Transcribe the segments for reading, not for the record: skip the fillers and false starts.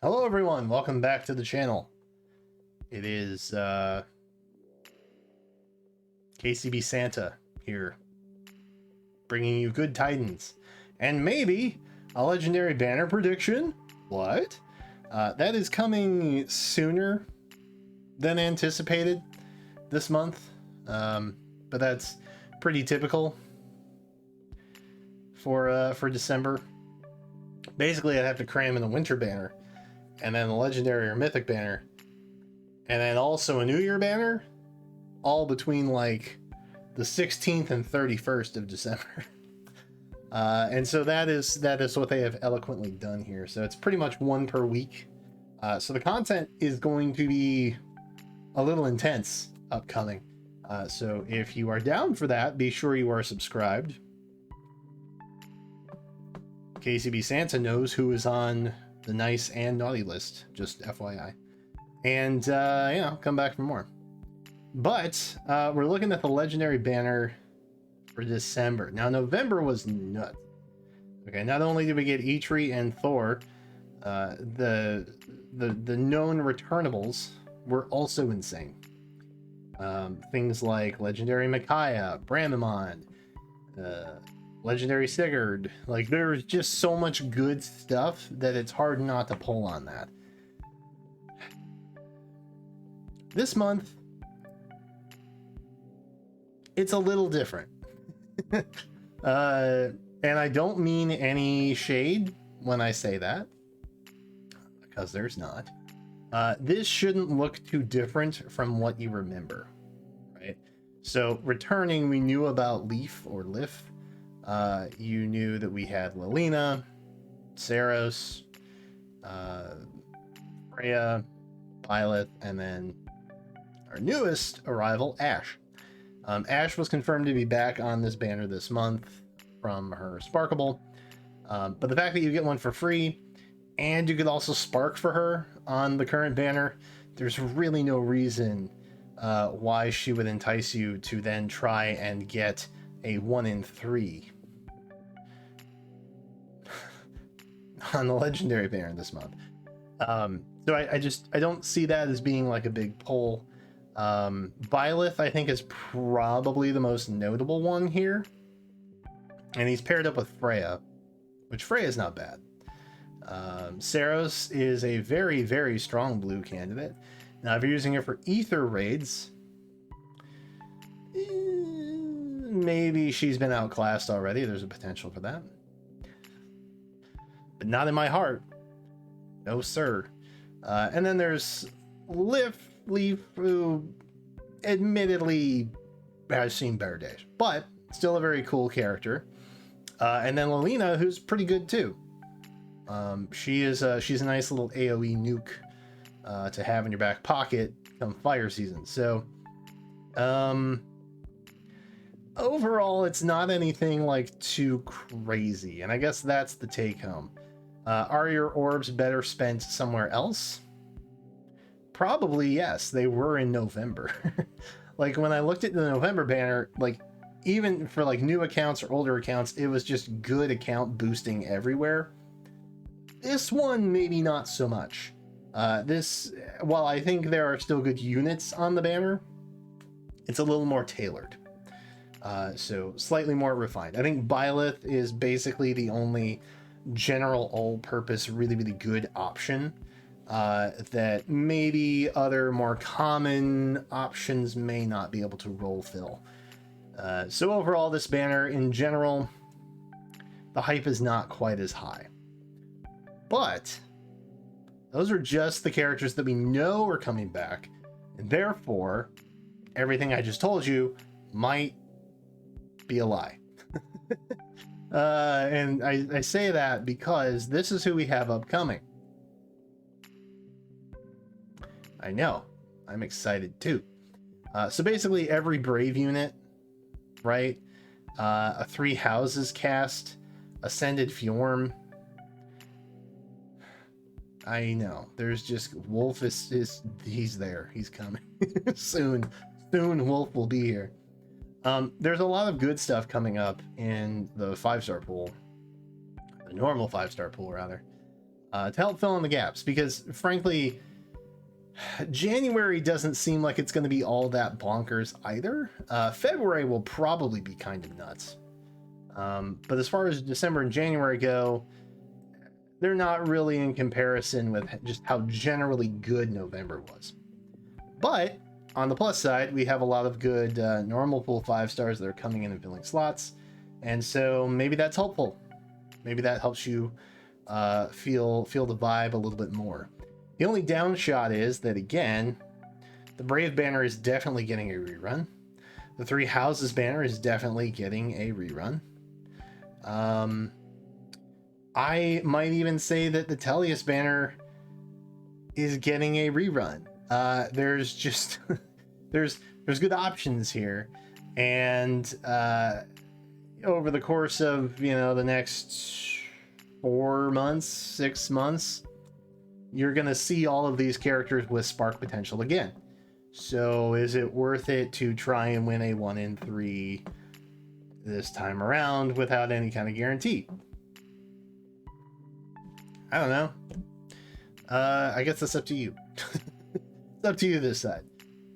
Hello everyone, welcome back to the channel. It is KCB Santa here, bringing you good tidings. And maybe a legendary banner prediction. What? That is coming sooner than anticipated this month. But that's pretty typical for December. Basically, I'd have to cram in a winter banner, and then a legendary or mythic banner, and then also a New Year banner, all between like the 16th and 31st of December. And so that is what they have eloquently done here. So it's pretty much one per week. So the content is going to be a little intense upcoming. So if you are down for that, be sure you are subscribed. KCB Santa knows who is on the nice and naughty list, just FYI. And, come back for more. But we're looking at the legendary banner for December. Now, November was nuts. Okay, not only did we get Eitri and Thor, the known returnables were also insane. Things like legendary Micaiah, Bramimon, legendary Sigurd. Like, there's just so much good stuff that it's hard not to pull on that. This month, it's a little different. And I don't mean any shade when I say that, because there's not. This shouldn't look too different from what you remember, right? So returning, we knew about Leaf or Lif. You knew that we had Lilina, Saros, Freya, Violet, and then our newest arrival, Ashe. Ashe was confirmed to be back on this banner this month from her Sparkable. But the fact that you get one for free, and you could also spark for her on the current banner, there's really no reason why she would entice you to then try and get a 1 in 3 on the legendary banner this month. So I don't see that as being like a big pull. Byleth, I think, is probably the most notable one here, and he's paired up with Freya, which Freya is not bad. Saros is a very, very strong blue candidate. Now, if you're using it for ether raids, maybe she's been outclassed already. There's a potential for that, but not in my heart. No, sir. And then there's Leaf, who admittedly has seen better days, but still a very cool character. And then Lilina, who's pretty good too. She's a nice little AoE nuke to have in your back pocket come fire season. So overall, it's not anything like too crazy, and I guess that's the take home. Are your orbs better spent somewhere else? Probably yes. They were in November. Like, when I looked at the November banner, like, even for like new accounts or older accounts, it was just good account boosting everywhere. This one, maybe not so much. While I think there are still good units on the banner, it's a little more tailored. So slightly more refined. I think Byleth is basically the only general all-purpose really, really good option that maybe other more common options may not be able to roll fill. So overall, this banner in general, the hype is not quite as high. But those are just the characters that we know are coming back, and therefore everything I just told you might be a lie. And I say that because this is who we have upcoming. I know, I'm excited too. So basically every Brave unit, right? A 3 houses cast, Ascended Fjorm. I know, there's just Wolf he's there, he's coming. soon Wolf will be here. There's a lot of good stuff coming up in the 5-star pool, the normal 5-star pool rather. to help fill in the gaps, because frankly, January doesn't seem like it's going to be all that bonkers either. February will probably be kind of nuts. But as far as December and January go, they're not really in comparison with just how generally good November was. But on the plus side, we have a lot of good normal pool 5 stars that are coming in and filling slots. And so maybe that's helpful. Maybe that helps you feel the vibe a little bit more. The only downshot is that, again, the Brave banner is definitely getting a rerun. The Three Houses banner is definitely getting a rerun. I might even say that the Tellius banner is getting a rerun. There's just there's good options here, and over the course of the next 4 months, 6 months, you're gonna see all of these characters with spark potential again. So is it worth it to try and win a 1 in 3 this time around without any kind of guarantee? I don't know. I guess that's up to you. It's up to you this side.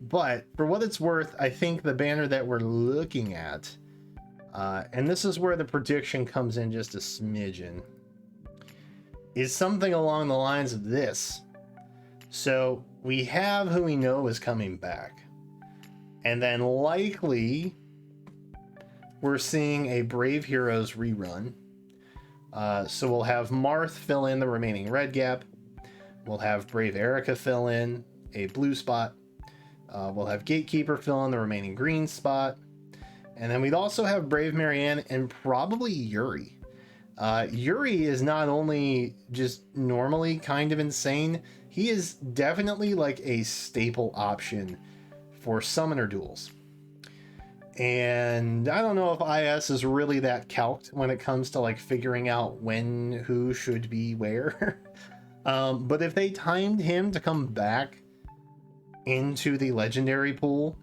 But for what it's worth, I think the banner that we're looking at, and this is where the prediction comes in just a smidgen, is something along the lines of this. So we have who we know is coming back, and then likely we're seeing a Brave Heroes rerun. So we'll have Marth fill in the remaining red gap. We'll have Brave Erica fill in a blue spot. We'll have Gatekeeper fill in the remaining green spot. And then we'd also have Brave Marianne and probably Yuri. Yuri is not only just normally kind of insane, he is definitely like a staple option for summoner duels. And I don't know if IS is really that calced when it comes to like figuring out when who should be where. But if they timed him to come back into the legendary pool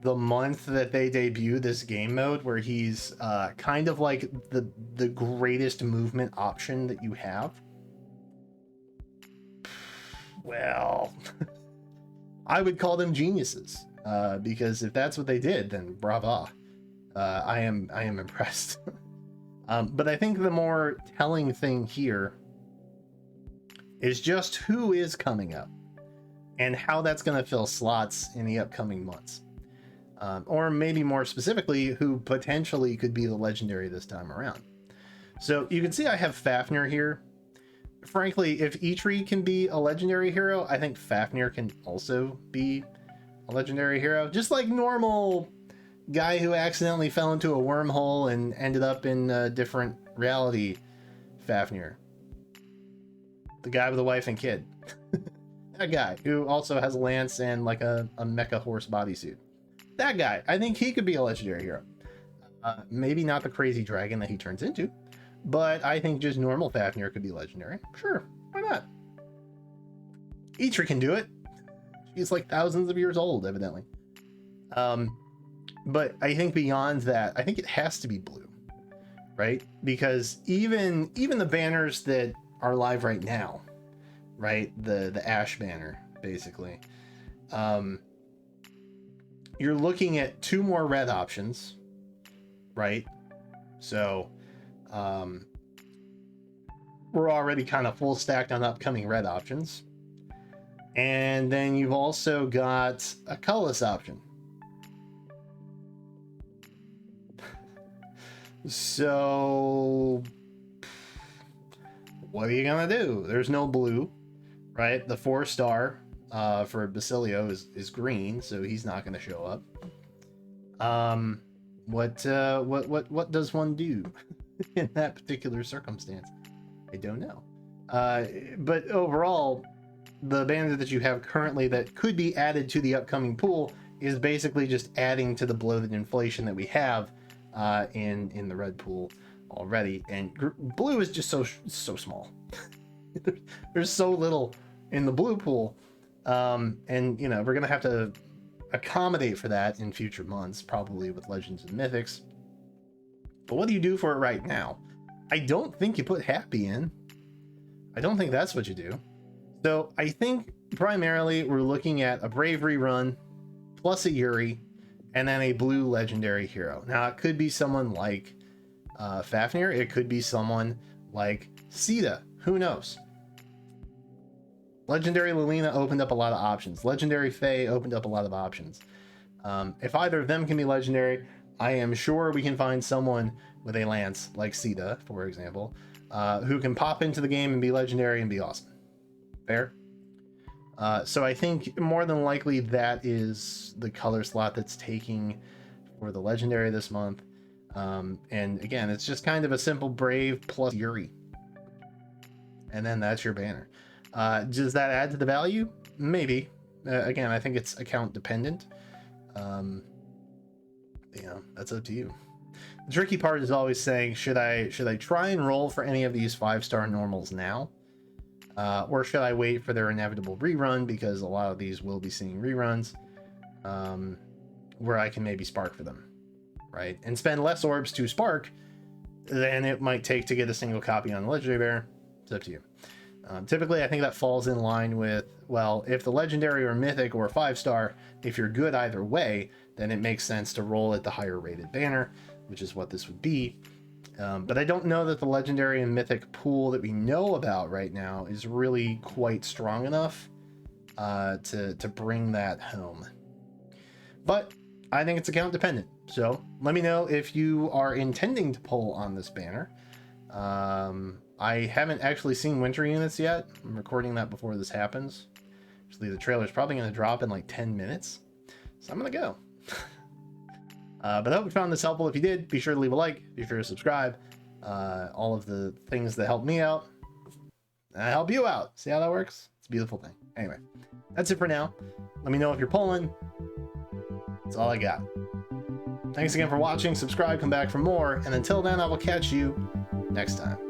the month that they debut this game mode, where he's kind of like the greatest movement option that you have, well, I would call them geniuses, because if that's what they did, then brava. I am impressed. But I think the more telling thing here is just who is coming up and how that's going to fill slots in the upcoming months. Or maybe more specifically, who potentially could be the legendary this time around. So you can see I have Fafnir here. Frankly, if Eitri can be a legendary hero, I think Fafnir can also be a legendary hero. Just like normal guy who accidentally fell into a wormhole and ended up in a different reality, Fafnir. The guy with a wife and kid. That guy who also has a lance and like a mecha horse bodysuit. That guy, I think he could be a legendary hero. Maybe not the crazy dragon that he turns into, but I think just normal Fafnir could be legendary. Sure, why not? Eitri can do it. She's like thousands of years old, evidently. But I think beyond that, I think it has to be blue, right? Because even the banners that are live right now, right? The Ash banner, basically. You're looking at 2 more red options, right? So we're already kind of full stacked on upcoming red options. And then you've also got a colorless option. So what are you gonna do? There's no blue, right? The 4-star for Basilio is green, so he's not going to show up. What does one do in that particular circumstance? I don't know. But overall, the banner that you have currently that could be added to the upcoming pool is basically just adding to the bloated inflation that we have in the red pool already. And blue is just so small. There's so little in the blue pool. And we're gonna have to accommodate for that in future months, probably with Legends and Mythics. But what do you do for it right now? I don't think you put Happy in. I don't think that's what you do. So I think primarily we're looking at a Bravery run plus a Yuri and then a blue legendary hero. Now it could be someone like Fafnir. It could be someone like Sita. Who knows? Legendary Lilina opened up a lot of options. Legendary Faye opened up a lot of options. If either of them can be legendary, I am sure we can find someone with a lance like Sita, for example, who can pop into the game and be legendary and be awesome. Fair? So I think more than likely that is the color slot that's taking for the legendary this month. And again, it's just kind of a simple Brave plus Yuri. And then that's your banner. Does that add to the value? Maybe. Again, I think it's account dependent. That's up to you. The tricky part is always saying, should I try and roll for any of these 5-star normals now? Or should I wait for their inevitable rerun, because a lot of these will be seeing reruns, where I can maybe spark for them, right? And spend less orbs to spark than it might take to get a single copy on the legendary bear. It's up to you. Typically, I think that falls in line with, well, if the legendary or mythic or 5-star, if you're good either way, then it makes sense to roll at the higher rated banner, which is what this would be. But I don't know that the legendary and mythic pool that we know about right now is really quite strong enough to bring that home. But I think it's account dependent. So let me know if you are intending to pull on this banner. I haven't actually seen winter units yet. I'm recording that before this happens. Actually, the trailer is probably going to drop in like 10 minutes. So I'm going to go. But I hope you found this helpful. If you did, be sure to leave a like. Be sure to subscribe. All of the things that help me out, and I help you out. See how that works? It's a beautiful thing. Anyway, that's it for now. Let me know if you're pulling. That's all I got. Thanks again for watching. Subscribe, come back for more. And until then, I will catch you next time.